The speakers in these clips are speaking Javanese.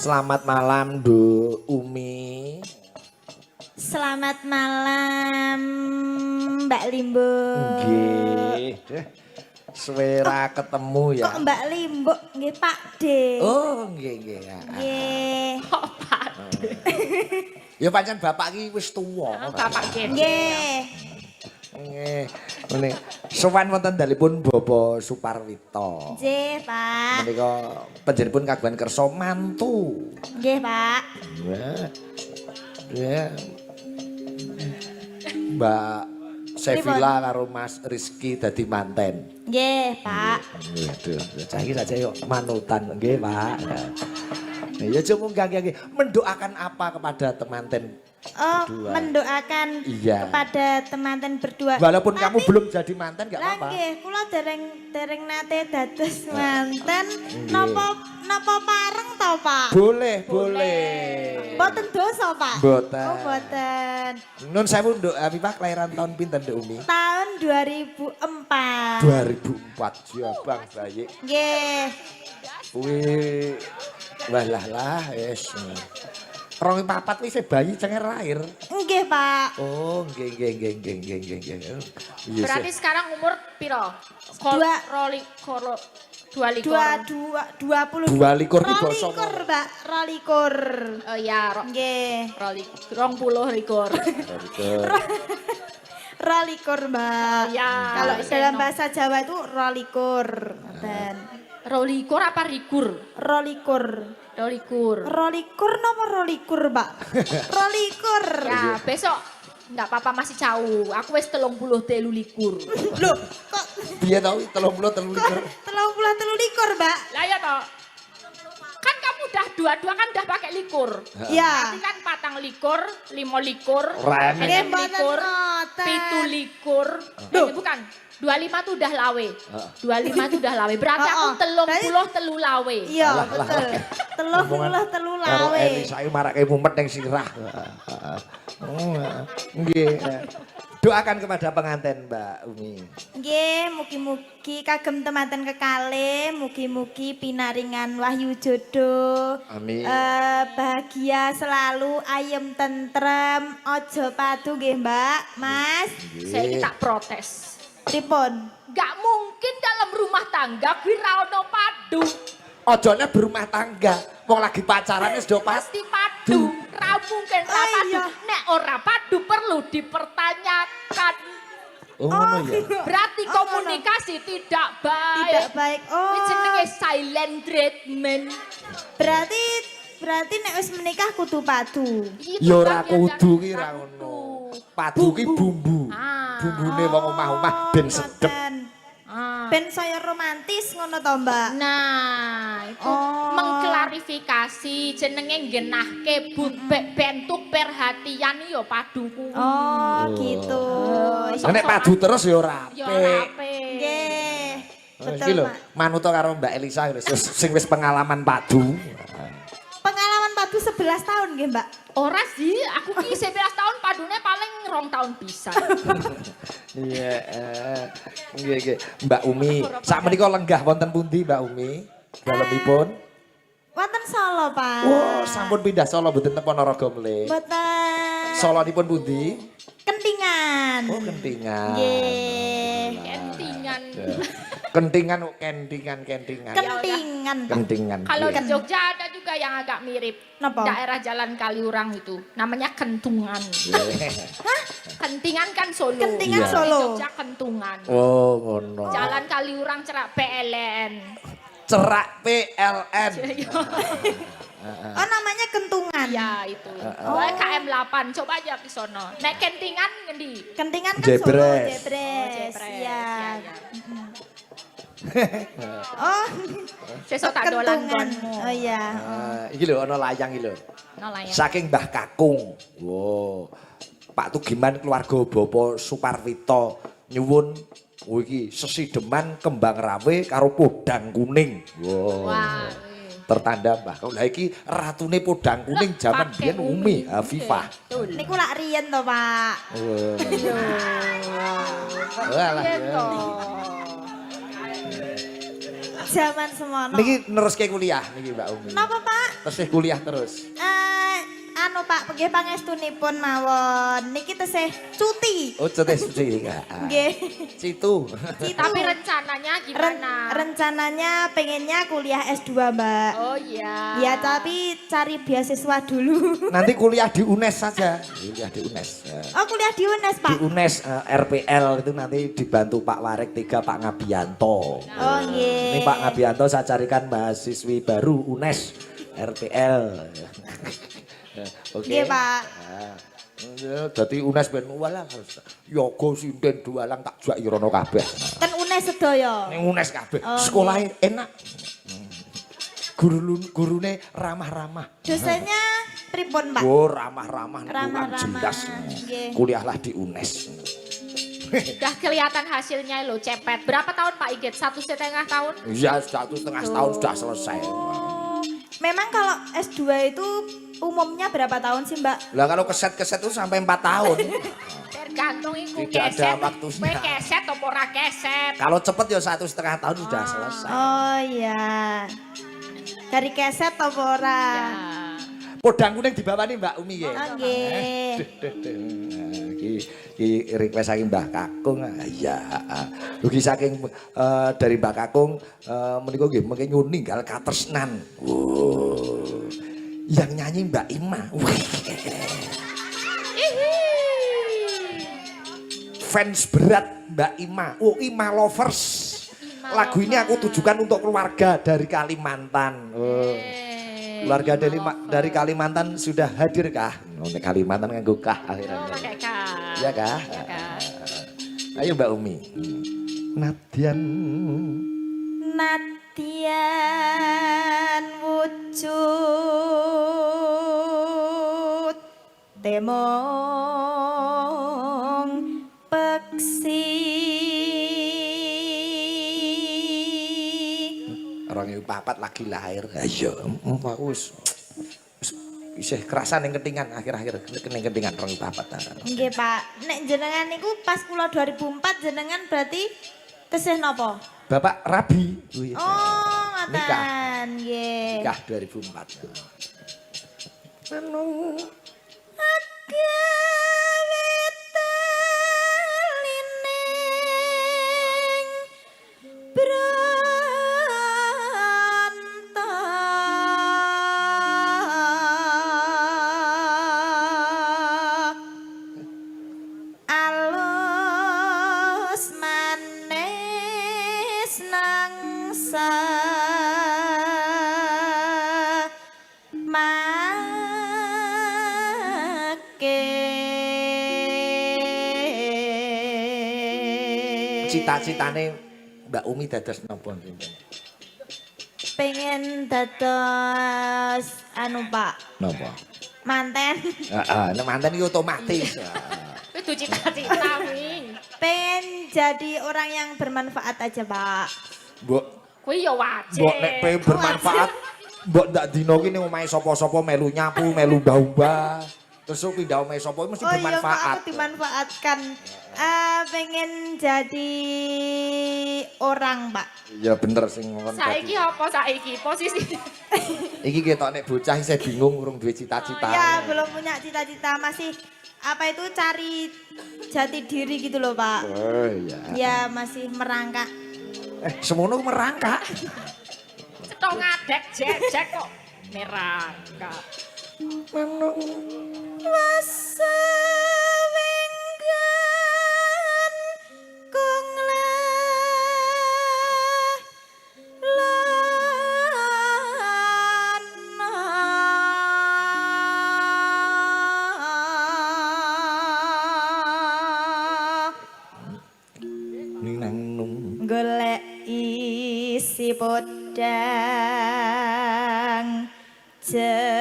Selamat malam, Du Umi. Selamat malam, Mbak Limbo. Nggih. Suwera ketemu ya. Kok Mbak Limbo nggih Pak D. Oh, nggih nggih. Nggih. Kok Pak D. Ya pancen bapak iki wis tuwa. Bapak Gede. Nggih. Nggih. Ngene. Sowan wonten dalipun Bapak Suparwito. Nggih, Pak. Menika panjenenganipun kagungan kersa mantu. Nggih, Pak. Ya. Mbak Sevilla karo Mas Rizky dadi manten. Nggih, Pak. Waduh, saiki saja yuk manutan nggih, Pak. Ya cuma nggih. Mendoakan apa kepada temanten? Oh, Berdua. mendoakan Iya. kepada temanten berdua. Walaupun kamu Tapi- belum jadi manten enggak Lah apa-apa. nggih, kula dereng nate dados manten. Nggih. Napa pareng to, Pak? Boleh. Mboten dosa, Pak. Mboten. Oh, mboten. Nun sewu Nduk Afifah kelahiran tahun pinten Nduk Umi? Tahun 2004. 2004 Jabang bayi. Nggih. Kuwi walah wis. 2004 wis bayi cenger lahir. Nggih, Pak. Oh, nggih. Iya, Berarti sekarang umur piro? Dua. Koro 22. 20. 22 ki basa. Rolikur, Mbak. Rolikur. Oh ya, Nggih. 20 likur. Rolikur, Mbak. Ya, Kalau saya dalam no. bahasa Jawa itu rolikur. Ngoten. Rolikur apa rikur? Rolikur. Rolikur. Rolikur napa rolikur, Mbak? Rolikur. Ya, besok enggak apa-apa masih jauh. Aku wis 33 likur. Loh, kok Piye to 33 likur? 33 likur, Mbak? Lah ya toh. Kan kamu udah dua-dua kan udah pakai likur. Ya. Berarti kan patang likur, 5 likur, Rame. Nggih, 6 mboten likur, ngoten. 7 likur. Bukan. 25 tuh udah lawe. 25 tuh udah lawe. Berarti aku Oh, oh. 33 lawe. Iya, Alah, betul. Telu Karo lawe. Eri saya marake mumet ning sirah. Nggih. Doakan kepada pengantin Mbak Umi. Nggih, mugi-mugi kagem temanten kekalih, mugi-mugi pinaringan wahyu jodoh. Amin. Bahagia selalu, ayem tentrem, ojo padu nggih, Mbak. Mas, Saya tak protes. pripun? Gak mungkin dalam rumah tangga kuwi ra ono padu. Ojone berumah tangga, wong lagi pacaran wis do Pasti padu. Ra mungkin ra Oh, padu. iya. Nek ora padu perlu dipertanyakan. Oh, ngono ya. Berarti Oh, komunikasi tidak baik. Tidak baik. Kuwi jenenge Oh, silent treatment. berarti nek wis menikah kudu padu. Itu Ya ora bagian kudu dari ki ra padu. ngono. Padu ki bumbu. Ah. Bumbune wong omah-omah ben sedep. ngoten. Ah. Ben saya romantis ngono to, Mbak. Nah, itu Oh. mengklarifikasi jenenge nggenahke bentuk perhatian yo padu kuwi. Oh, gitu. Nek padu terus ya ora Yo ora apik. Nggih. Iki lho, Betul, Pak. manut karo Mbak Elisa sing wis pengalaman padu. Pengalaman padu 11 tahun nggih, Mbak. Ora sih, aku ki 11 tahun padune paling 2 tahun bisa. Iya, nggih. Mbak Umi, sakmenika lenggah wonten pundi Mbak Umi? Dalemipun? Wonten Solo, Pak. Oh, sampun pindah Solo mboten teng Ponorogo mleh. Mboten. Solonipun pundi? Kentingan. Oh, Kentingan. Nggih. Kentingan. Kentingan, kentingan. Kentingan. Kalau Iya. di Jogja ada juga yang agak mirip. Napa? Daerah Jalan Kaliurang itu. Namanya Kentungan. Kentingan kan Solo. Kentingan Iya. Solo. Di Jogja Kentungan. Oh, ngono. Jalan Kaliurang Cerak PLN. Cerak PLN. Oh, namanya Kentungan. Iya itu. Pokoknya KM 8. Coba aja ke sono. Nek Kentingan ngendi? Kentingan kan Jebres. Solo, Oh, Jebres. Jepres. Iya. Iya. Oh, Sesuk tak dolan Kentungan. konmu. Oh iya. Iki lho ana layang iki lho. Nolayan. Saking Mbah Kakung. Wow. Pak Tugiman keluarga Bapak Suparwito nyuwun iki sesideman kembang rawe karo podang kuning. Wow. Wah. Tertanda Mbah Kakung. Lah iki ratune podang kuning zaman Pakai biyen Umi Afifah. Betul. Niku lak riyen to, Pak. Walah. Iya toh. Zaman semono. Niki neruske kuliah niki Mbak Umi. Napa, Pak? Tesih kuliah terus. Anu Pak, nggih pangestunipun mawon. Niki tesih cuti. Oh, cuti Kak. Nggih. Situ. Tapi rencananya gimana? Rencananya pengennya kuliah S2, Mbak. Oh iya. Ya, tapi cari beasiswa dulu. Nanti kuliah di UNES saja. Kuliah di UNES. Oh, kuliah di UNES, Pak. Di UNES RPL itu nanti dibantu Pak Warek 3 Pak Ngabianto. Oh, nggih. Ini Pak Ngabianto saya carikan mahasiswi baru UNES RPL. Oke. Nggih, Pak. Dadi UNES ben walah yoga sinden dualang tak jak irono kabeh. Ten UNES sedaya. Ning UNES kabeh. Oh, Sekolahnya enak. Gurune ramah-ramah. Dosennya pripun, Pak? Oh, ramah-ramah niku kan Ramah-ramah. jelas. Nggih. Kuliahlah di UNES. Udah kelihatan hasilnya lo cepet. Berapa tahun Pak Igit? 1,5 tahun? Iya, 1,5 tahun sudah selesai. Memang kalau S2 itu umumnya berapa tahun sih, Mbak? Lah kalau keset-keset itu sampai 4 tahun. Tergantung iku Tidak ada keset. waktunya. Kowe keset apa ora keset? Kalau cepet ya 1,5 tahun sudah selesai. Oh iya. Dari keset apa ora? Ya. Podang kuning di bawah nih Mbak Umi ya. Oh, nggih. Iki request saking Mbah Kakung. Iya. Ugi saking dari Mbah Kakung menika nggih mengke nyuwun ninggal katresnan. Yang nyanyi Mbak Ima. Fans berat Mbak Ima. Oh, Ima Lovers. Lagu ini aku tujukan untuk keluarga dari Kalimantan. Keluarga dari Kalimantan sudah hadir kah? Oh, Kalimantan nganggo kah akhirnya. Oh, pakai kah. Iya kah? Iya kah. Ayo Mbak Umi. Nadian wujud temong peksi. orang ibu papat lagi lahir. Ayo, wis isih kerasan yang ketingan akhir-akhir ketingan orang ibu papat. Nggih, Pak. Nek jenengan niku pas kula 2004 jenengan berarti tesih napa? Bapak Rabi. Oh, Nikah. ngoten. Nggih. Nikah 2004. Anu cita-citane Mbak Umi dados napa sinten? Pengen dados anu Pak, Napa? manten. Heeh, nek manten iki otomatis. Itu cita-cita wing. Pengen jadi orang yang bermanfaat aja, Pak. Mbok Kuwi ya wajib. mbok nek pengen bermanfaat, mbok ndak dino ki ning omahe sapa-sapa melu nyapu, melu mbah-mbah. Terus pindah omahe sapa mesti Oh iya, Pak, bermanfaat. aku dimanfaatkan. Pengen jadi orang, Pak. Ya bener sing ngono. Saiki apa saiki? Posisi. Iki ketok nek bocah isih bingung urung duwe cita-cita. Ya, belum punya cita-cita, masih apa itu cari jati diri gitu loh, Pak. Oh iya. Ya, masih merangkak. Semono merangkak. Cetok ngadek jejek kok. Merangkak. Wasa wenggan kong golek isi podang jenar.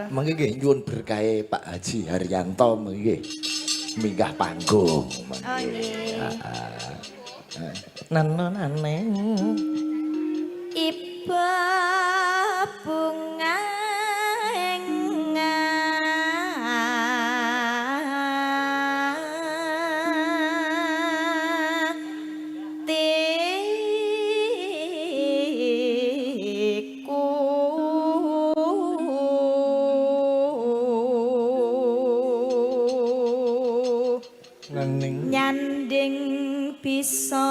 Mengki nggih nyuwun berkahe Pak Haji Haryanto mengki minggah panggung. Oh nggih. Nanonane Iba bunga engan Nening. Nyanding bisa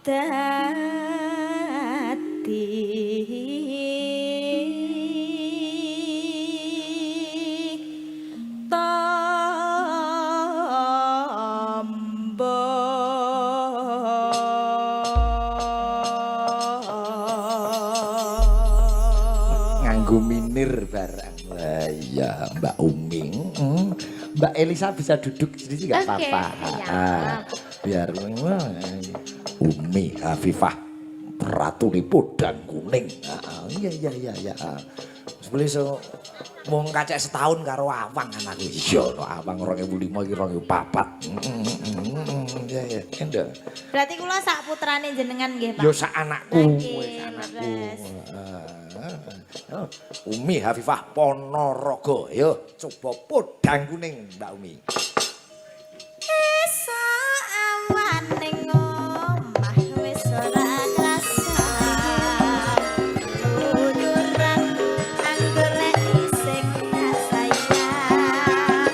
dadi Nganggo minir barang. Wah, iya, Mbak Umi. Mbak Elisa bisa duduk di sini nggak Oke, apa-apa. siap. Biar Umi Hafifah Ratu Podang Kuning. Iya. Sebeli so mau kacek setahun karo Awang anakku. Iya, Awang 2005 iki 2004. Iya. Endo. Berarti kula sak putrane jenengan nggih, Pak. Yo sak anakku, Oke, wis anakku. leres. Umi Hafifah Ponorogo, yo coba Podang Kuning Mbak Umi. Esok awan ning omah wis ora krasa. Uduran anggur lek ising sayang.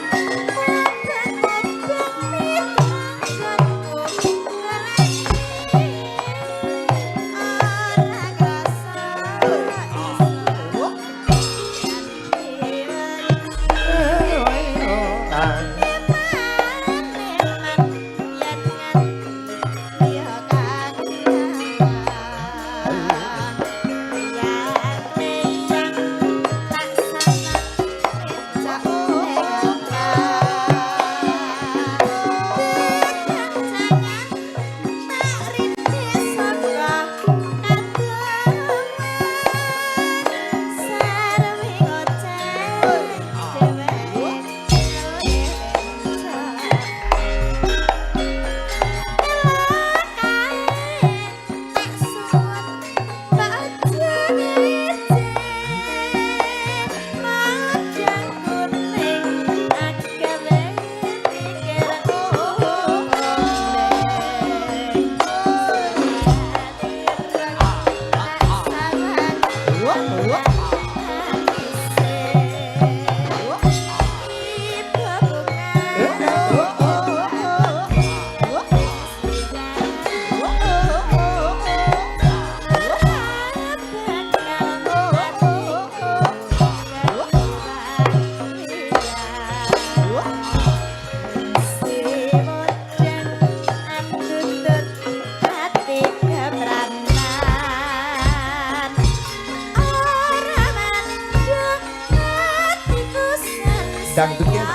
Dangdutnya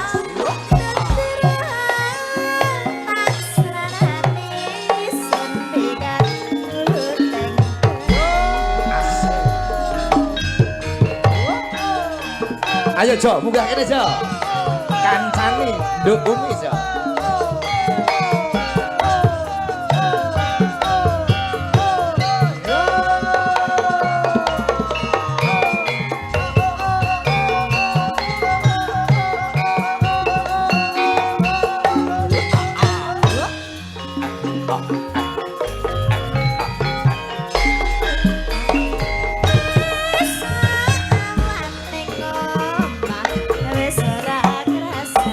Mas. Ayo Jo, munggah kene Jo. Kancani nduk Umi Jo. Wis ora krasa.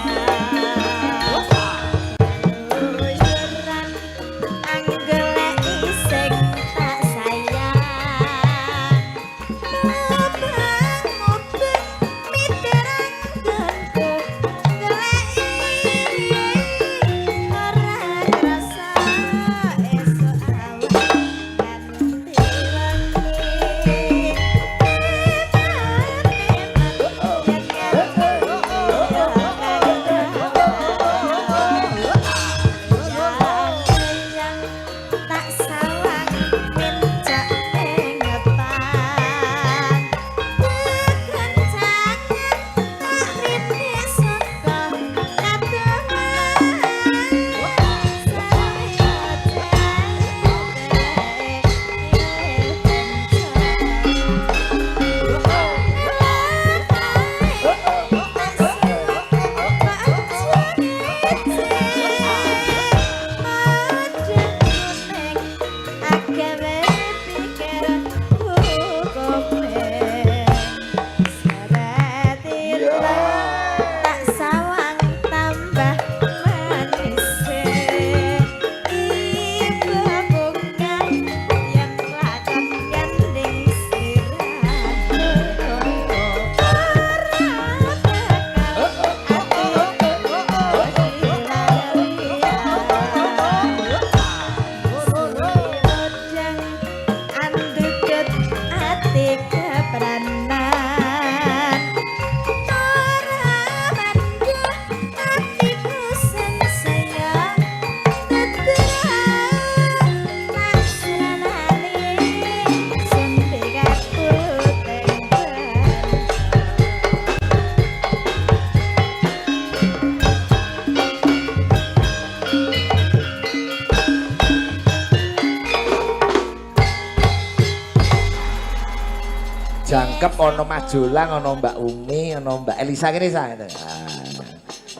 cakep, ono Majolang, ono Mbak Umi, ono Mbak Elisa kene sa.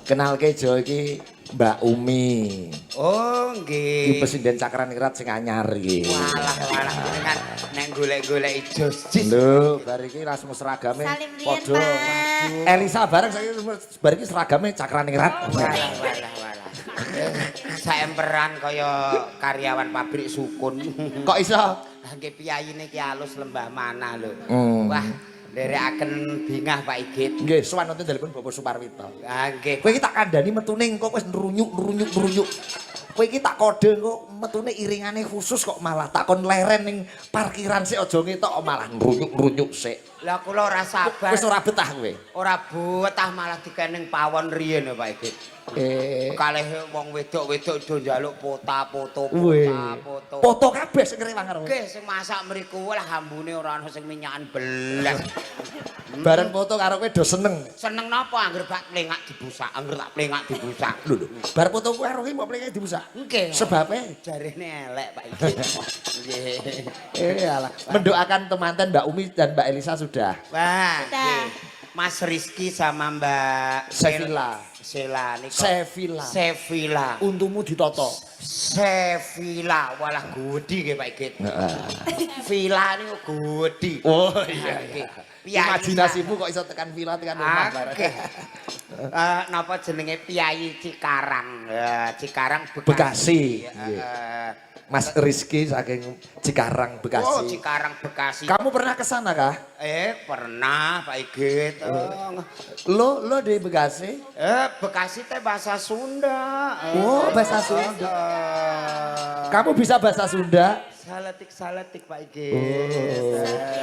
Kenalke Jo iki Mbak Umi. Oh, Iki nggih. Presiden Cakraningrat sing anyar iki. Walah jenengan nek golek-golek jos. Lho, bar iki langsung seragame Salim riyen, padha. Pak. Elisa bareng saiki bar iki seragame Cakraningrat. Walah. Saemperan kaya karyawan pabrik sukun. Kok iso? Nggih piyayine ki alus lembah mana lho. Hmm. Wah, nderekaken bingah Pak Igit. Nggih, sowan nonton telepon Bapak Suparwito. Ah nggih. Kowe iki tak kandhani metune engko wis nrunyuk. Kowe iki tak kode engko metune iringane khusus kok malah takon leren ning parkiran sik aja ngetok kok malah nrunyuk sik. Lah kula ora sabar. Wis ora betah kowe. Ora betah malah dikeneng pawon riyen Pak Igit. Kalih wong wedok-wedok do njaluk foto. Foto kabeh sing ngrewang karo. Nggih sing masak mriku lah ambune ora ana sing minyakan belas. Bareng foto karo kowe do seneng. Seneng napa angger tak plengak dibusak, angger tak plengak dibusak. Lho. Bar foto kowe karo kowe mbok plengke dibusak. Nggih. Sebabe Jarene elek Pak Igit. Nggih. alah. Mendoakan temanten Mbak Umi dan Mbak Elisa sudah. Wah, Sudah. nggih. Mas Rizky sama Mbak Sevilla. Niko. Sevilla. Untumu ditoto. Sevilla, walah gudi nggih Pak Igit. Villa niku gudi. Oh Nggih. Imajinasimu kok iso tekan villa tekan rumah bareng. Napa jenenge Piyayi Cikarang. Cikarang Bekasi. Eh, Mas Rizky saking Cikarang Bekasi. Oh, Cikarang Bekasi. Kamu pernah ke sana kah? Pernah Pak Igit. Lo di Bekasi? Bekasi teh bahasa Sunda. Oh, bahasa Sunda. Kamu bisa bahasa Sunda? Saletik Pak Igit.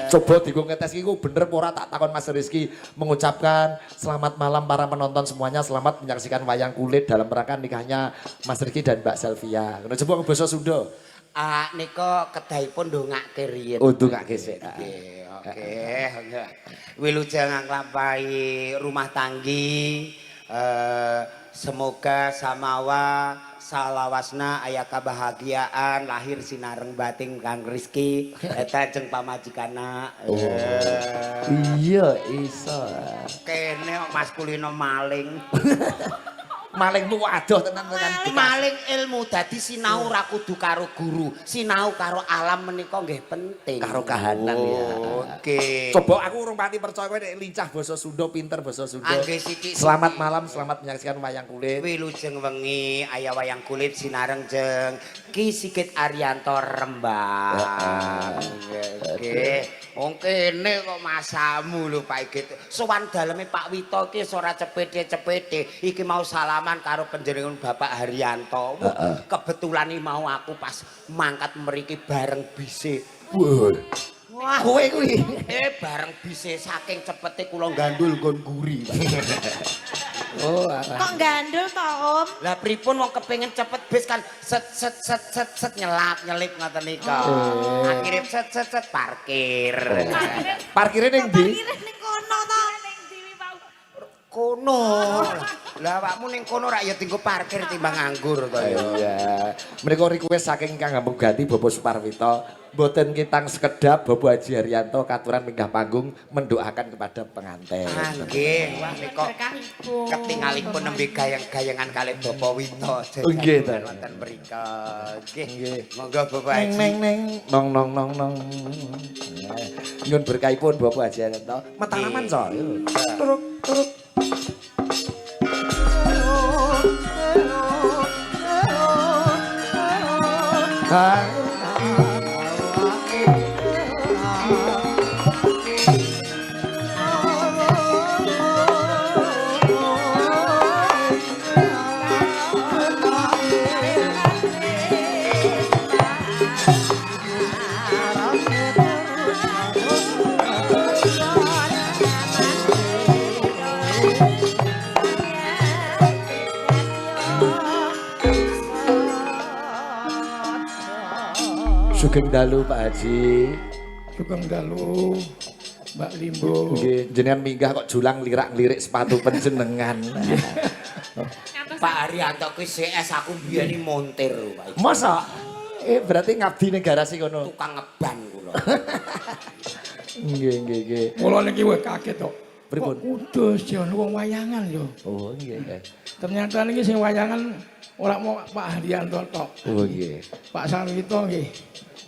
Coba digo ngetes iku bener apa ora tak takon Mas Rizky mengucapkan selamat malam para penonton semuanya, selamat menyaksikan wayang kulit dalam rangka nikahnya Mas Rizky dan Mbak Selvia. Ngono coba basa Sunda. Nika kedahipun ndongake riyen. Oh, ndongake sik. Oke. Wilujeng nglampahi rumah tanggi. Semoga samawa salawasna aya kebahagiaan lahir sinareng bating Kang Rizky eta jeung pamajikana. Iya, iso. Kene kok maskulino maling. Malingmu waduh tenan. Maling ilmu dadi sinau ra kudu karo guru, sinau karo alam menika nggih penting. Karo kahanan ya. Oke. Coba aku urung pati percaya kowe nek lincah basa Sunda, pinter basa Sunda. Angge sithik. Selamat malam, selamat menyaksikan wayang kulit. Wilujeng wengi aya wayang kulit sinareng jeung Ki Sigit Arianto Rembang. Oke. Wong kene kok masamu lho Pak Igit. Sowan daleme Pak Wito ki ora cepete-cepete. Iki mau salaman karo panjenengan Bapak Haryanto. Kebetulan iki mau aku pas mangkat mriki bareng bise. Wah, Kowe kuwi. bareng bise saking cepete kula gandul nggon guri. Oh, Kok gandul to, Om? Lah pripun wong kepengin cepet bis kan set nyelip ngoten nika. Akhire set parkir. parkirnya ning ndi? Parkire ning kono to. Kono. Lah awakmu ning kono rak ya tinggo parkir timbang nganggur to ya. Iya. Mereka request saking Kang Ambung Gati Bapak Suparwito, mboten kitang sekedap Bapak Haji Haryanto katuran minggah panggung mendoakan kepada pengantin. Nggih, wah nika Berkahipun. ketingalipun nembe gayang-gayangan kalih Bapak Wito. Nggih to. Wonten mrika. Nggih. Nggih. Monggo Bapak Neng Haji. neng nong. Nyun berkahipun Bapak Haji Haryanto. Matanaman so. Turuk. Sugeng dalu Pak Haji. Sugeng dalu Mbak Limbo. Nggih, jenengan minggah kok julang lirak-lirik sepatu panjenengan. Pak Haryanto kuwi CS aku biyen montir lho Pak. Masa? Berarti ngabdi ning garasi kono. Tukang ngeban kula. Nggih. Kula niki wis kaget tok. Pripun? Kok Kudus ya wong wayangan yo. Oh nggih. Ternyata niki sing wayangan ora mau Pak Haryanto tok. Oh nggih. Pak Sarwito nggih.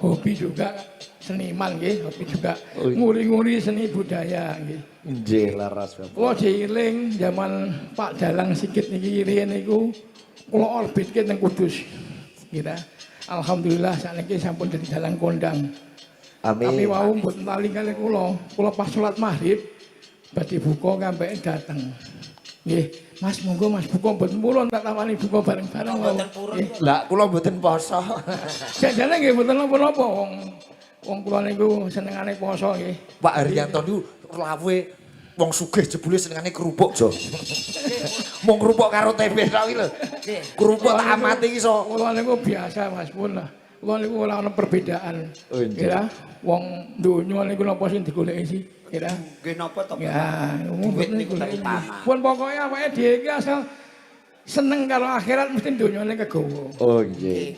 Hobi juga seniman nggih, hobi juga Oh, iya. nguri-nguri seni budaya nggih. Nggih laras Bapak. Kula dieling zaman Pak Dalang Sigit niki riyen niku kula orbitke teng Kudus. Kira alhamdulillah sakniki sampun dadi dalang kondang. Amin. Tapi wau mboten lali kali kula. Kula pas salat maghrib badhe buka kampeke dateng. Nggih, Mas monggo Mas buka mboten purun tak tawani buka bareng-bareng. Mboten purun. Nggih. Lah kula mboten poso. Jane nggih mboten napa-napa wong kula niku senengane poso nggih. Pak Haryanto niku lawe wong sugih jebule senengane kerupuk jo. Mung kerupuk karo tempe tok iki lho. Kerupuk tak amati iki iso. Kula niku biasa Mas pun lah. Kula niku ora ana perbedaan. Oh, iya. Ya, wong donya niku napa sing digoleki sih? Kira. Nggih napa to? Ya, Duit niku terutama. Pun pokoke awake dhewe iki asal seneng karo akhirat mesti donyane kegawa. Oh nggih.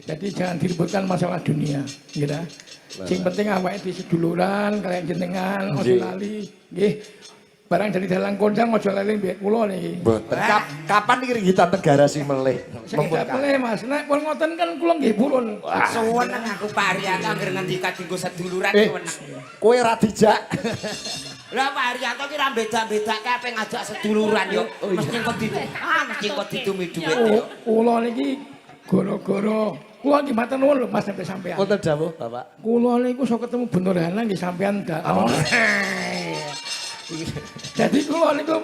Jadi jangan diributkan masalah dunia, gitu. Sing penting awake di seduluran kalian jenengan aja Nggih. lali, nggih. Barang dari dalang kondang aja lali mbek kula niki. Mboten. Kapan iki ringgitan Tegara sih melih? Sing boleh Mas, nek pun ngoten kan kula nggih purun. Suweneng aku Pak Haryanto anggere ngendika dienggo seduluran suweneng. Kowe ra dijak. Lah Pak Haryanto ki ra beda-bedake ape ngajak seduluran yo. Mesti engko mesti engko ditumi dhuwit yo. Kula niki gara-gara kula nggih matur nuwun lho Mas sampe sampean. Wonten dawuh, Bapak. Kula niku iso ketemu Bener Hana nggih sampean dak. Jadi kula niku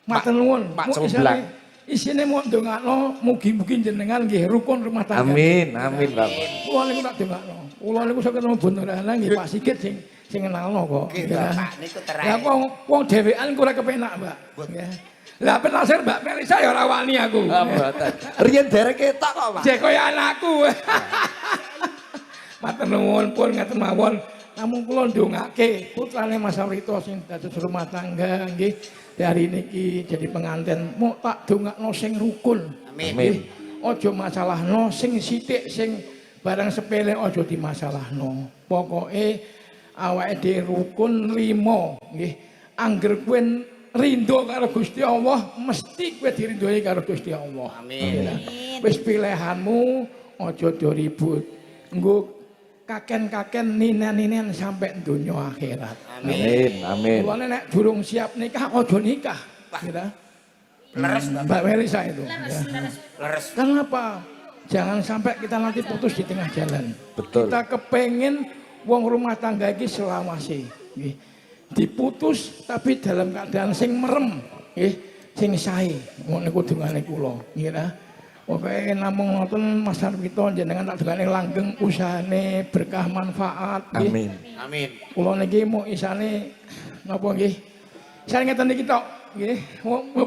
matur nuwun. Pak Mu Comblang. Isine mau ndongakno mugi-mugi jenengan nggih rukun rumah tangga. Amin, amin, Bapak. Kula niku tak ndongakno. Kula niku iso ketemu Bener Hana nggih Pak Sigit sing kenalno kok. Nggih Ya. Bapak niku Lah terakhir. wong dhewean ora kepenak, Mbak. Ya. Lah penasir Mbak Melisa ya ora wani aku. Ah, mboten. Riyen derek ketok kok, Pak. Jek kaya anakku. Matur nuwun pun ngaten mawon. Namung kula ndongake putrane Mas Sarwito sing dados rumah tangga nggih dari niki jadi pengantin mau tak dongakno sing rukun. Amin. Nggih. Aja masalahno sing sithik sing barang sepele aja dimasalahno. Pokoke awake dhewe rukun limo nggih. Angger kowe rindo karo Gusti Allah, mesti kowe dirindoi karo Gusti Allah. Amin. Wis pilihanmu aja do ribut. Nggo kaken-kaken ninen-ninen sampai dunia akhirat. Amin, amin. Mulane nek durung siap nikah aja nikah. Kira. Leres Mbak Melisa itu. Ya. leres. Kenapa? Jangan sampai kita nanti putus di tengah jalan. Betul. Kita kepengen wong rumah tangga iki selawase. Nggih. Diputus tapi dalam keadaan sing merem, nggih, sing sae. Ngono niku dungane kula, nggih. Pokoke namung ngoten Mas Sarwito jenengan tak dungane langgeng usahane berkah manfaat, nggih. Amin. Amin. Kula niki mau isane napa nggih? Isane ngeten iki tok, nggih.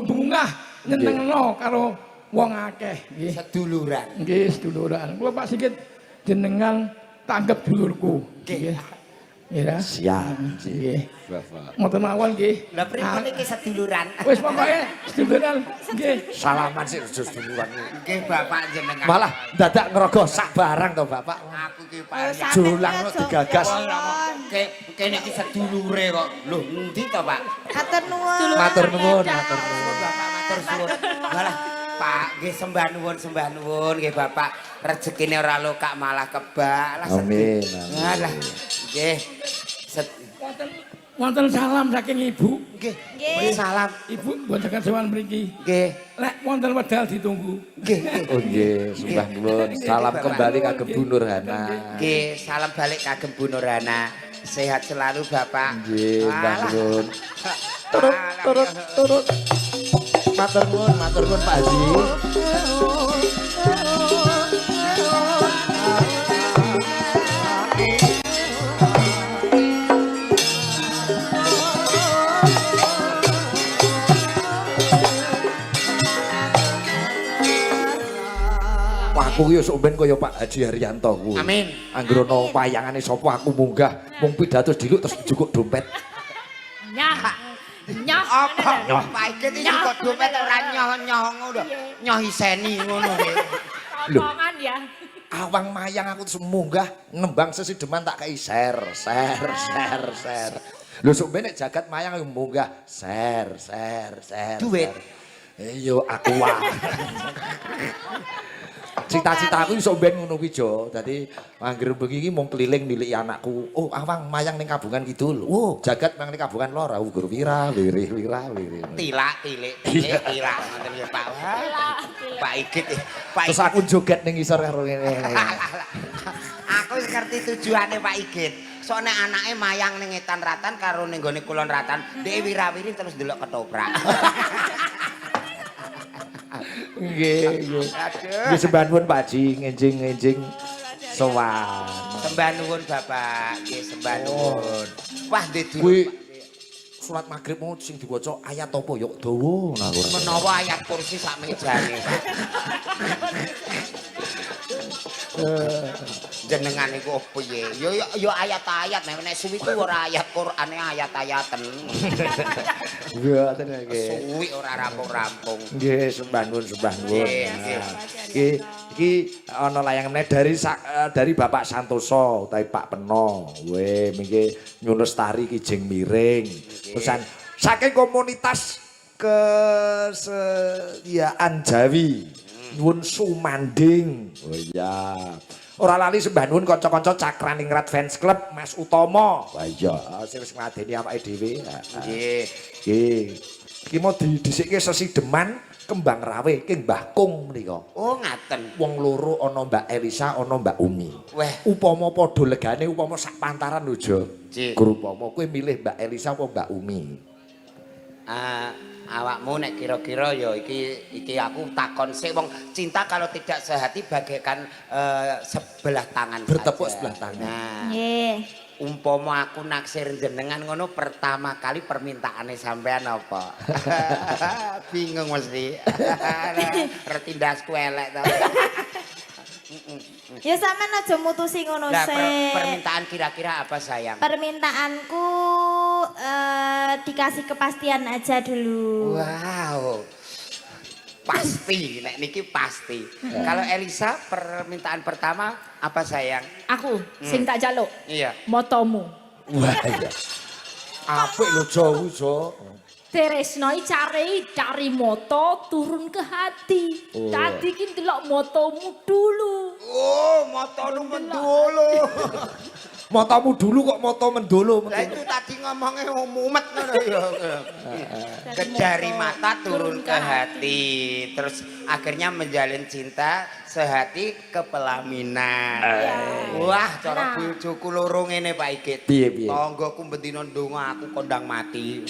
Bungah nyenengno karo wong akeh, nggih. Seduluran. Nggih, seduluran. Kula Pak Sigit jenengan tanggap dulurku. Nggih. Ya. Siap. Nggih. Bapak. Ngoten mawon nggih. Lah pripun iki seduluran? Wis pokoke seduluran nggih. Salaman sih seduluran. Nggih Bapak jenengan. Malah dadak ngerogoh sak barang to, Bapak. Aku ki Pak Haryanto. Julang kok digagas. Kene iki sedulure kok. Lho endi to Pak? Matur nuwun. Matur nuwun, matur nuwun. Bapak matur suwun. Malah Pak nggih sembah nuwun nggih Bapak. Rezekine ora lokak malah kebak. Lah Amin, sedih. amin. Lah nggih. Wonten salam saking Ibu. Nggih. Nggih. Salam. Ibu mboten kesuwan mriki. Nggih. Lek wonten wedal ditunggu. Nggih. Oh nggih, sembah nuwun. Salam kembali kagem Bu Nurhana. Nggih, salam balik kagem Bu Nurhana. Sehat selalu Bapak. Nggih, mbah Alah. nuwun. Turut. Matur nuwun Pak Haji. Aku ki yo ben kaya Pak Haji Haryanto kuwi. Amin. Angger ana wayangane sapa aku munggah, mung pidato diluk terus dijukuk dompet. Nyah. Nyah. Apa? Pak iki kok dompet ora nyoh-nyoh ngono. Nyoh iseni ngono. Omongan ya. awang mayang aku terus munggah nembang Sesideman tak kei share. Lho sok ben nek jagat mayang yo munggah share. Duit. Yo aku wae. Cita-citaku iso ben ngono kuwi Jo. Dadi anggere bengi iki mung keliling miliki anakku. Oh, awang mayang ning Kabungan Kidul. Oh, jagat nang ning Kabungan Lor. Ugur wira. Tilak, tilak. Ngoten ya Pak. Pak Igit. Pak Terus aku joget ning isor karo ngene. Aku wis ngerti tujuane Pak Igit. Soalnya anake mayang ning Etan Ratan karo ning gone Kulon Ratan, dhek wirawiri terus delok ketoprak. Nggih. Nggih sembah nuwun Pak Ji, ngenjing sowan. Sembah nuwun Bapak, nggih sembah nuwun. Wah, ndek Kuwi surat magrib mau sing diwaca ayat apa yo dawa nah ora. menawa ayat kursi sak mejane. Jenengan iku piye? Yo ayat-ayat nek suwi ku ora ayat Qur'ane ayat-ayaten. Iya tenan nggih. Suwi ora rampung-rampung. Nggih sembah nuwun. Nggih. Iki ana layang meneh dari Bapak Santoso utawi Pak Peno. Weh mengke Nyun Lestari Kijing Miring. Pesan saking komunitas kesediaan Jawi. Nyuwun Sumanding. Oh iya. Ora lali sembah nuwun kanca-kanca Cakraningrat Fans Club Mas Utomo. Wah iya, sing wis ngladeni awake dhewe. Nggih. Nggih. Iki mau didhisikke Sesideman Kembang Rawe king Mbah Kung menika. Oh, ngaten. Wong loro ana Mbak Elisa, ana Mbak Umi. Weh, Upama padha legane upama sak pantaran lho, Jo. Cik. Guru upama kowe milih Mbak Elisa apa Mbak Umi? Awakmu nek kira-kira ya iki aku takon sik wong cinta kalau tidak sehati bagaikan sebelah tangan Bertepuk saja. sebelah tangan. Nah, Nggih. umpama aku naksir jenengan ngono pertama kali permintaane sampean apa? Bingung mesti. Retindasku elek to. Ya sampean aja mutusi ngono Nah, sik. permintaan kira-kira apa sayang? Permintaanku dikasih kepastian aja dulu. Wow. Pasti, nek niki pasti. Kalau Elisa permintaan pertama apa sayang? Aku sing tak jaluk Iya. motomu. Wah iya. Apik lho Jo, Jo. Tresnoi carei dari moto turun ke hati. Oh. Tadi ki ndelok motomu dulu. Oh, motomu mendolo. Motomu dulu kok moto mendolo. Lah itu tadi ngomongnya mumet ngono ya. Dari mata turun ke hati. Terus akhirnya menjalin cinta sehati ke pelaminan. Wah, cara bojoku loro ngene Pak Igit. Piye, piye? Tanggaku bendina ndonga aku kondang mati.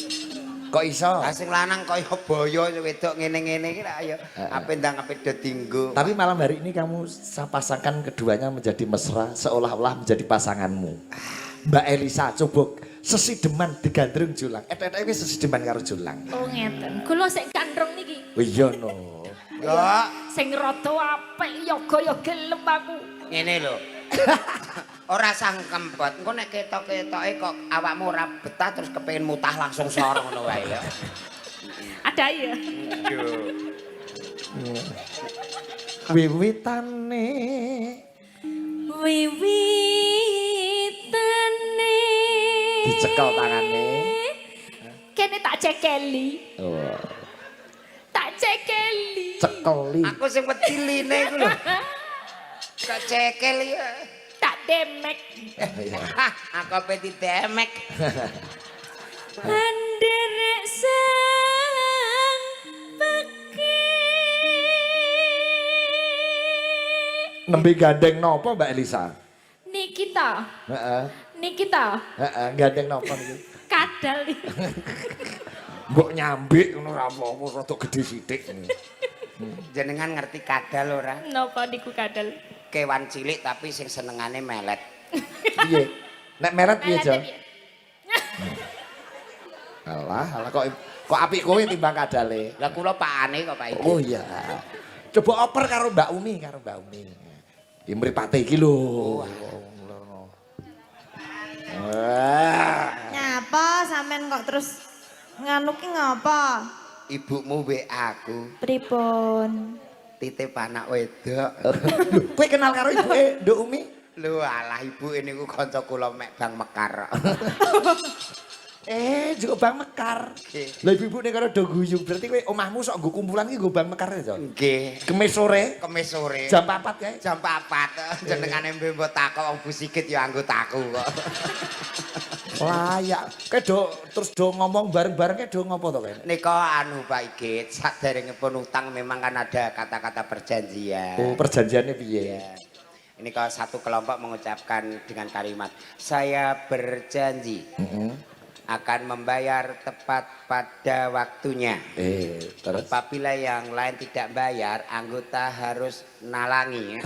Kok iso? Lah sing lanang kaya boyo wedok ngene-ngene iki lah ya. Ape ndang ape do dinggo. Tapi malam hari ini kamu pasangkan keduanya menjadi mesra seolah-olah menjadi pasanganmu. Mbak Elisa coba Sesideman digandrung Julang. Wis Sesideman karo Julang. Oh ngeten. Kula sik gandrung niki. Oh iya no. Ya, Sing rada apik yoga ya gelem aku. ngene lho. Ora sangkem bot. Engko nek ketok-ketoke kok awakmu ora betah terus kepengin mutah langsung sor ngono wae ya. Ada ya. Yo. Wiwitane Wiwitane dicekel tangane. Kene tak cekeli. Oh, Tak cekeli. cekeli. Aku sing wediline iku lho. Kok cekel ya. Tak demek. Hah, aku ape ditemek. Anderek sang beki. Nembe gandeng napa Mbak Elisa? Nikita. Heeh. Nikita. Heeh, gandeng napa niki? Kadal. Mbok nyambik ngono ora apa-apa, rada gedhe sithik. Jenengan ngerti kadal ora? Napa niku kadal? Kewan cilik tapi sing senengane melet. Piye? Nek meret piye, Jo? Meletnya piye? Alah kok apik kowe timbang kadale. Lah kula pakane kok Pak Igit. Oh iya. Coba oper karo Mbak Umi, Ki mripate iki lho. Nyapa sampean kok terus nganu ki ngapa? Ibumu WA aku. Pripun? titip anak wedok. Lho, kowe kenal karo ibuke Nduk Umi? Lho alah ibuke niku kanca kula mek Bang Mekar. Juga Bang Mekar. Nggih. Lah ibu-ibu nek karo do guyu, berarti kowe omahmu sok nggo kumpulan iki nggo Bang Mekar ya, Jon? Nggih. Kemis sore, Kemis sore. jam 4 kae. Jam 4. Jenengane mbok takok wong Bu Sigit ya anggotaku kok. Layak. Kowe terus do ngomong bareng-bareng do ngopo to kowe? Nika anu Pak Igit, saderengipun utang memang kan ada kata-kata perjanjian. Oh, perjanjiannya piye? Ya. Ini kalau satu kelompok mengucapkan dengan kalimat, saya berjanji akan membayar tepat pada waktunya. Terus? Apabila yang lain tidak bayar, anggota harus nalangi.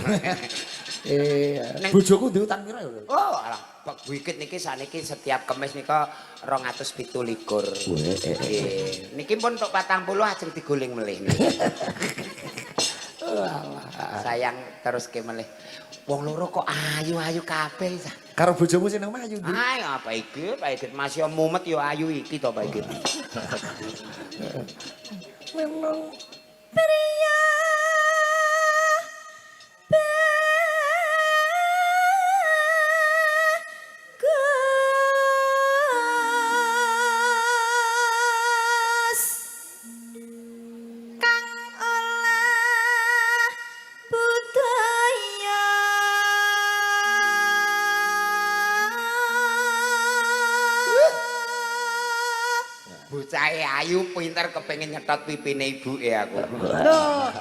Bojoku diutang pira ya? Oh, alah, Pak Bukit niki saniki setiap Kamis nika 227. Nggih. Niki pun tok 40 ajeng diguling melih niki. Sayang terus ke melih. Wong loro kok ayu-ayu kabeh. Karo bojomu sing nang omah ayu. Ay, apa iki? Pak Igit masih mumet yo ayu iki to Pak Igit. Memang Pria bagus kang olah budaya Bocah ayu pinter kepengin nyetot pipine ibuke aku. Loh.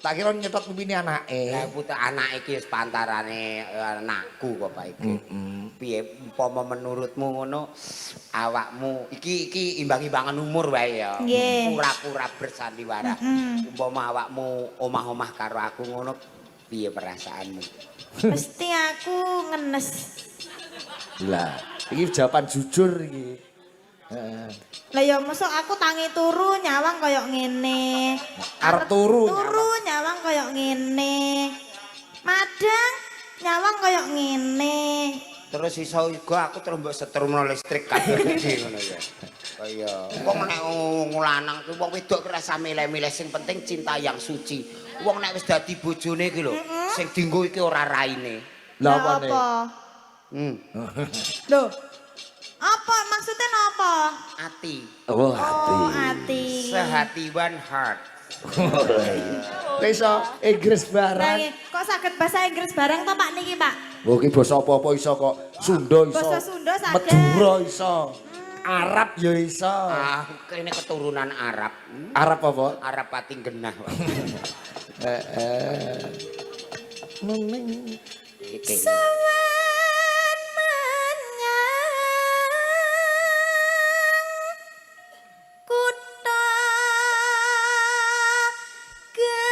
Tak kira nyetot pipine anake. Lah putu anak iki wis pantarane anakku kok Pak Igit. Piye umpama menurutmu ngono awakmu iki imbang-imbangan umur wae ya. Nggih. Pura-pura bersandiwara. Umpama awakmu omah-omah karo aku ngono piye perasaanmu? Mesti aku ngenes. Lah, iki jawaban jujur iki. Heeh. Lah ya mosok aku tangi turu nyawang koyok ngene. Arep turu Turu nyawang koyok ngene. Madang nyawang koyok ngene. Terus iso uga aku terus mbok setrumno listrik kabeh gede ngono ya. Kaya wong nek lanang ku wong wedok ki rasa milih-milih sing penting cinta yang suci. Wong nek wis dadi bojone iki lho, sing dienggo iki ora raine. Lah Lah apane? apa? Loh. Apa maksudnya napa? Ati. Oh, hati. Oh, ati. Sehati one heart. Iso Inggris barang. Lah kok saged bahasa Inggris bareng to Pak niki, Pak? Oh, iki basa apa-apa iso kok. Sunda iso. Basa Sunda saged. Madura iso. Arab ya iso. Ah, kene keturunan Arab. Arab apa? Arab pati genah. Memeng. Iki. Sawan menyang kutha gedhe.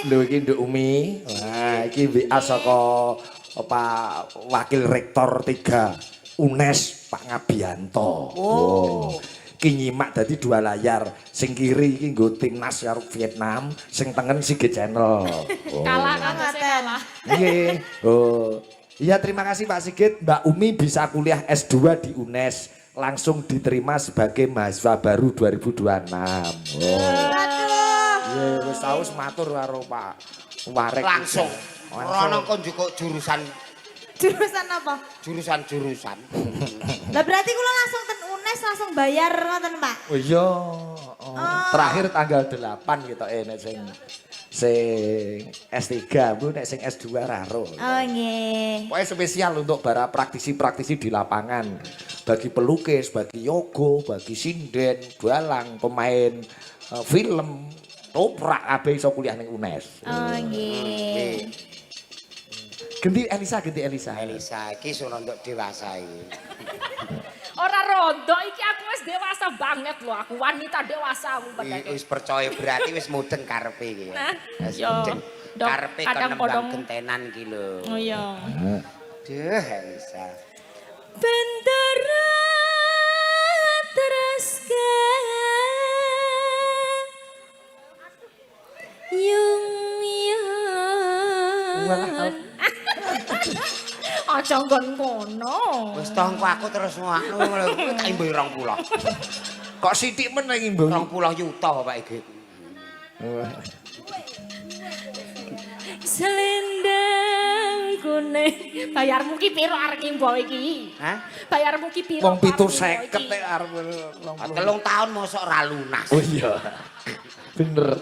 Lho iki Nduk Umi. Wah, iki WA saka Wakil Rektor 3 UNES Pak Ngabianto. Oh. Ki nyimak dadi dua layar. Sing kiri iki nggo timnas karo Vietnam, sing tengen Sigit Channel. Oh. Kalah kan kalah. Nggih. Oh. Iya, terima kasih Pak Sigit. Mbak Umi bisa kuliah S2 di UNES. Langsung diterima sebagai mahasiswa baru 2026. Oh. Ya wis tau matur karo Pak Warek. Langsung. Rono kon njukuk jurusan apa? jurusan. Lah berarti kula langsung ten UNES langsung bayar ngoten, Pak. Oh iya. Oh. Terakhir tanggal 8 gitu nek sing S3, Bu nek sing S2 raro. Oh nggih. Pokoknya spesial untuk para praktisi-praktisi di lapangan. Bagi pelukis, bagi yogo, bagi sinden, dalang, pemain film, toprak kabeh iso kuliah ning UNES. Oh nggih. Ganti Elisa. Elisa iki surondok dewasa iki. Ora rondo iki aku wis dewasa banget lho, aku wanita dewasa aku padake. Wis percaya berarti wis mudeng karepe iki. Nah, Wis yo, mudeng. dok, Karepe kadang kon podong. nembang gentenan iki lho. Oh iya. Duh, Elisa. Bendera teruskan yung Aja nggon kono. Wis toh engko aku terus ngono tak imbe 20. Kok sithik meneh imbang. 20 yuta Pak Igit. Selendang kuning. Bayarmu ki piro arek imbo iki? Hah? Bayarmu ki piro? Wong 750 nek arep 3 tahun mosok ra lunas. Oh iya. Bener.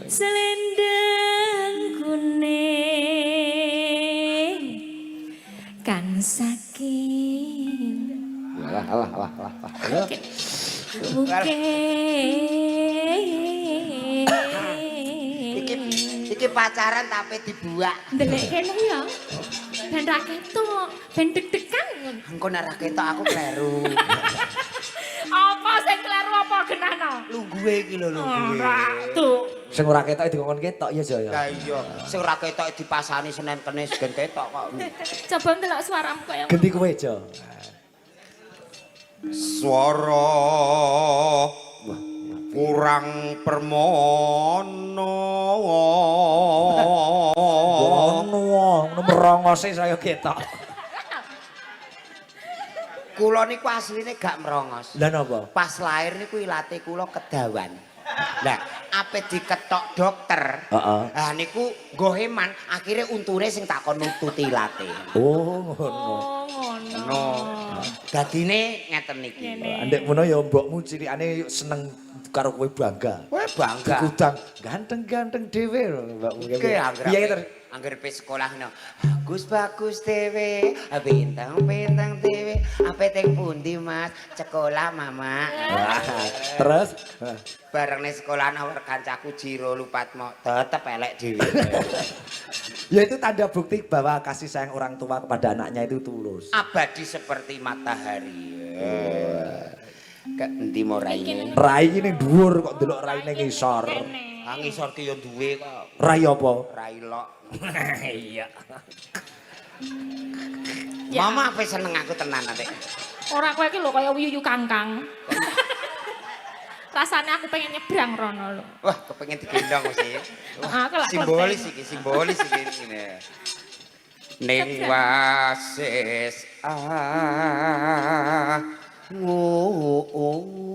Selendang kuning kan saking Alah. Iki pacaran tapi dibuak. Ndelek kene ya. Ben ra ketok, ben deg-degan ngono. Engko nek ra ketok aku kleru. Apa sing kleru apa genahno? Lungguhe iki lho lungguhe. Ratu. Sing ora ketok dikongkon ketok ya Jaya. Lah iya, sing ora ketok dipasani Senin Kemis gen ketok kok. Coba ndelok suaramu kaya Ganti kowe, Jo. Swara kurang permono. Ono merongose saya ketok. Kula niku asline gak merongos. Lah napa? Pas lahir niku ilate kula kedawan. Lah, ape diketok dokter. Heeh. Lah niku nggo heman, akhire untune sing tak kon nututi ilate. Oh, ngono. Oh, ngono. No. Dadine ngeten iki. Andek mono ya mbokmu cilikane seneng karo kowe bangga. Kowe bangga. Kudang ganteng-ganteng dhewe lho mbokmu. Oke, Piye terus? Angger pe sekolah no. Bagus dewe, bintang dewe. Ape teng pundi Mas? Sekolah Mama. Wah, terus Bareng ning sekolah nawar kancaku Jiro Lupatmo, tetep elek dhewe. ya itu tanda bukti bahwa kasih sayang orang tua kepada anaknya itu tulus. Abadi seperti matahari. Ke endi mo raine? Rai ini dhuwur kok delok raine ngisor. Ah ngisor ki yo duwe kok. Rai apa? Rai lok. Iya. Mama apa seneng aku tenan Atik. Ora kowe iki lho kaya wiyuyu kangkang. Rasane aku pengen nyebrang rono lho. Wah, kepengin digendong mesti. Aku lak Simbolis iki ngene. Ning wasis ngungro.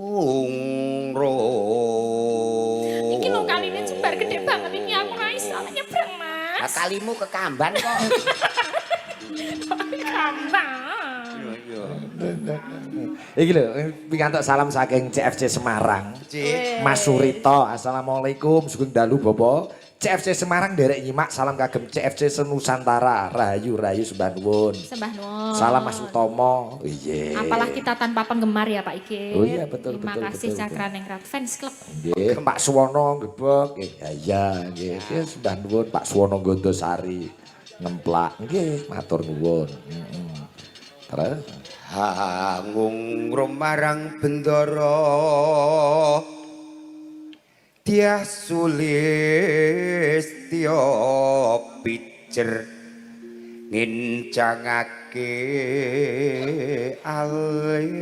Iki lho kaline jembar gede banget iki aku ora iso nyebrang, Mas. Lah kalimu kekamban kok. Kambang. Iya. Iki lho, pikantuk salam saking CFC Semarang. Cik. Mas Surito, assalamualaikum, sugeng dalu Bapak. CFC Semarang derek nyimak salam kagem CFC Senusantara. Rayu sembah nuwun. Sembah nuwun. Salam Mas Utomo. Iya. Apalah kita tanpa penggemar ya Pak Iki. Oh iya, betul, Terima betul, kasih betul, Cakraningrat Fans Club. Nggih, Pak Suwono gebek. Ya, nggih. Nggih, sembah nuwun Pak Suwono Gondosari. Ngemplak. Nggih, matur nuwun. Terus Hangung rumarang bendara Dia sulis tiap pijer ngincangake alis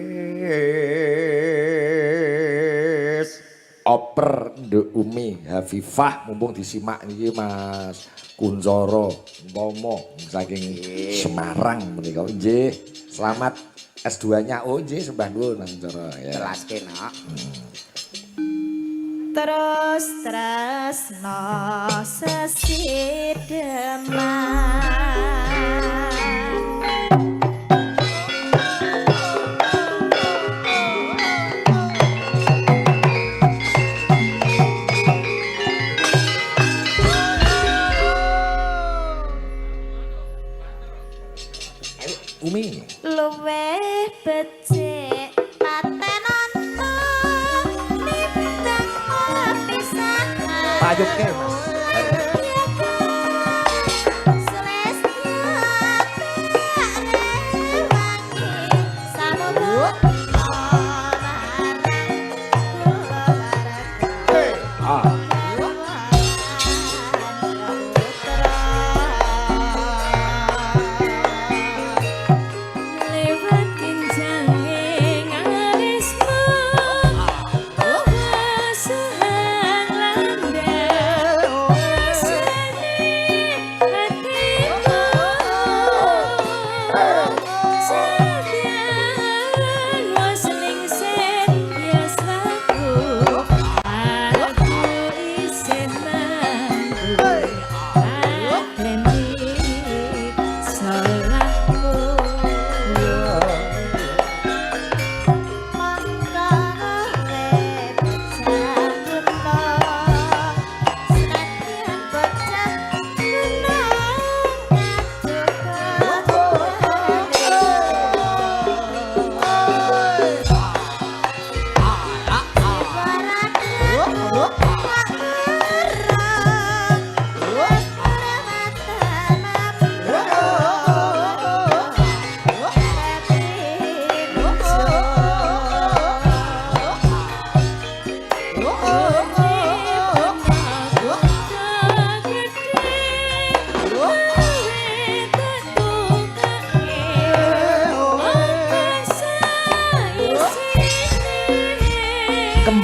Oper Nduk Umi Hafifah mumpung disimak niki Mas Kuncoro Umpama saking Semarang menika nggih. Selamat S2-nya. Oh nggih sembah nuwun Mas Kuncoro ya. telaske nak Terus tresno sesideman. Umi. Luweh becik paten nonton nindang pisahan. Payungke Mas. Ah.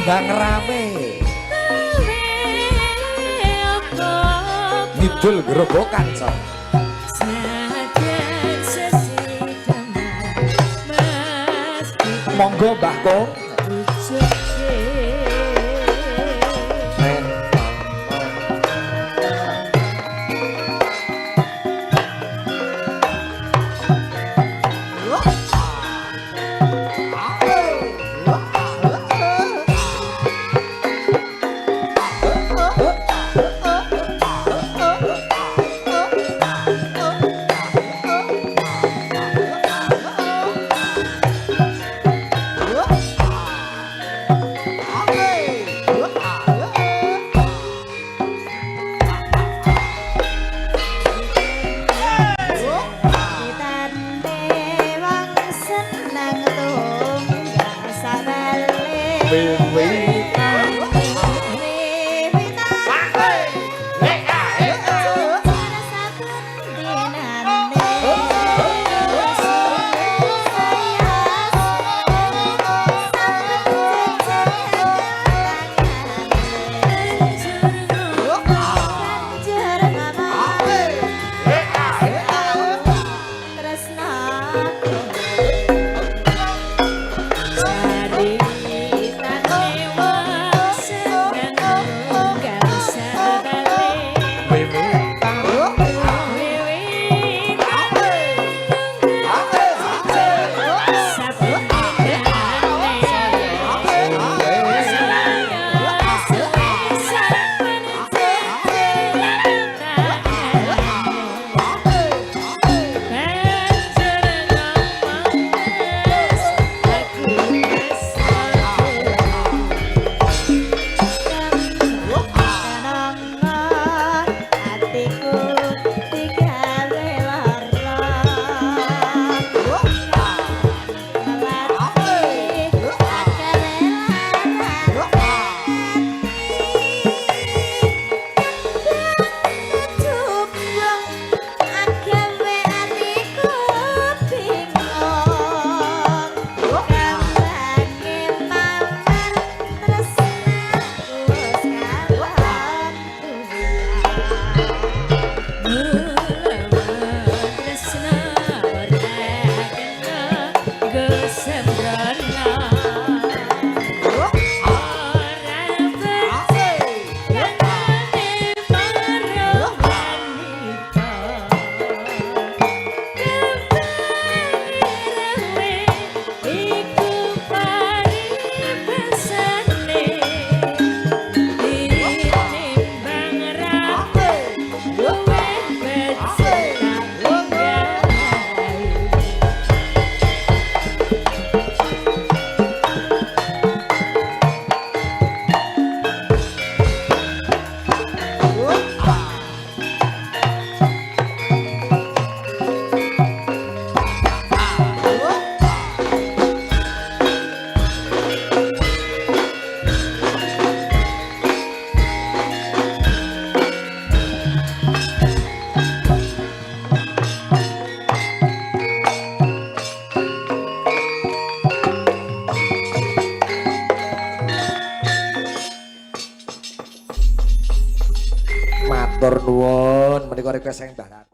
kembang rame ngidul gerobokan so monggo Mbah Kong matur nuwun menika request yang Mbah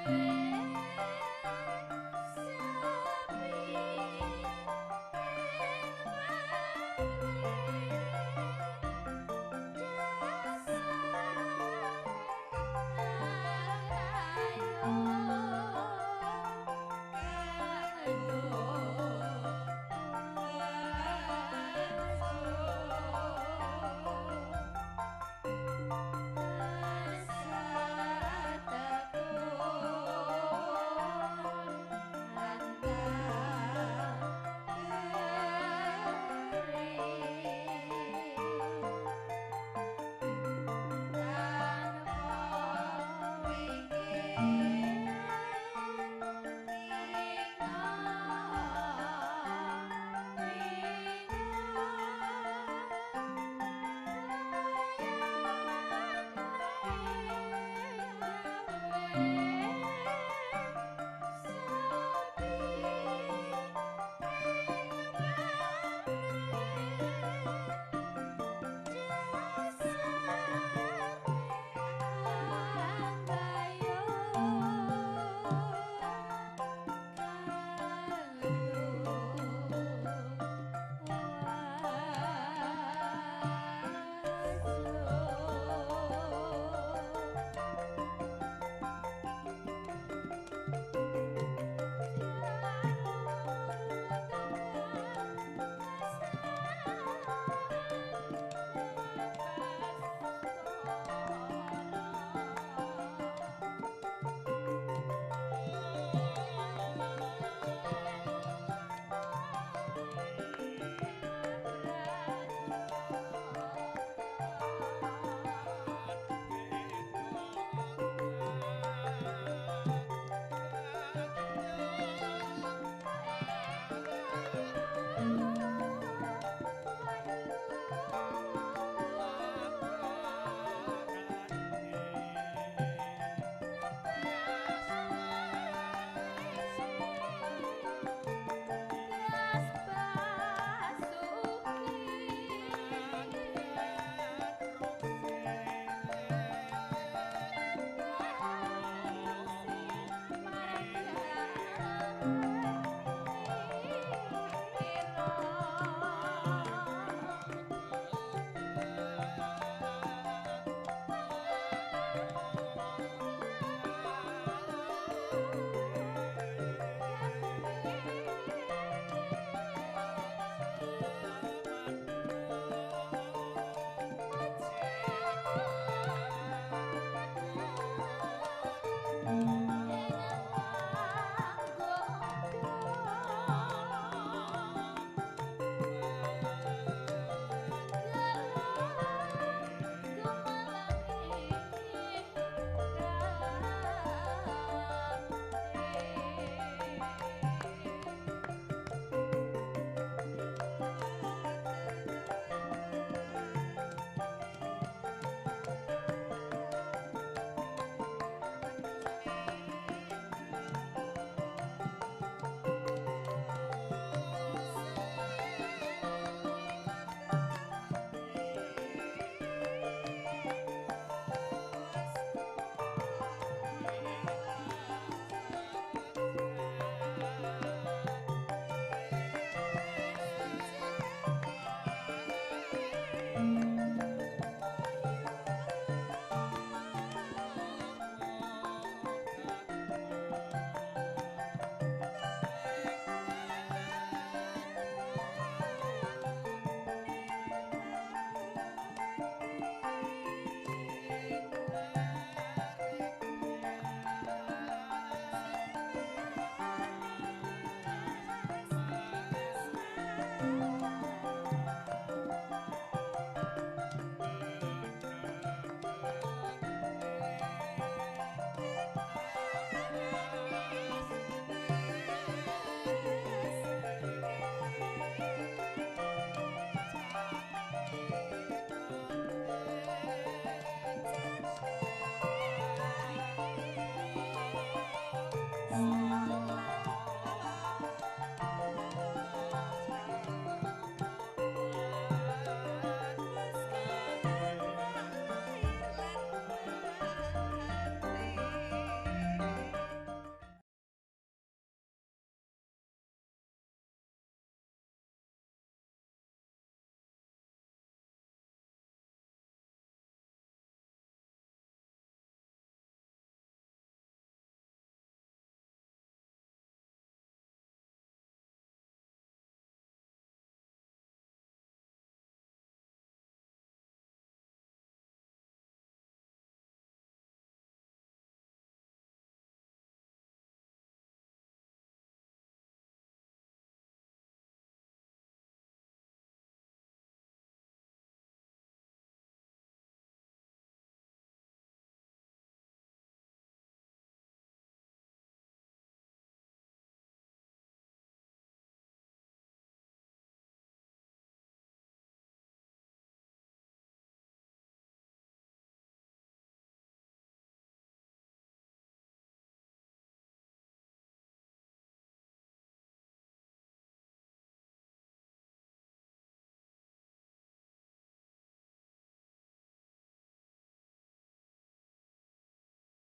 Thank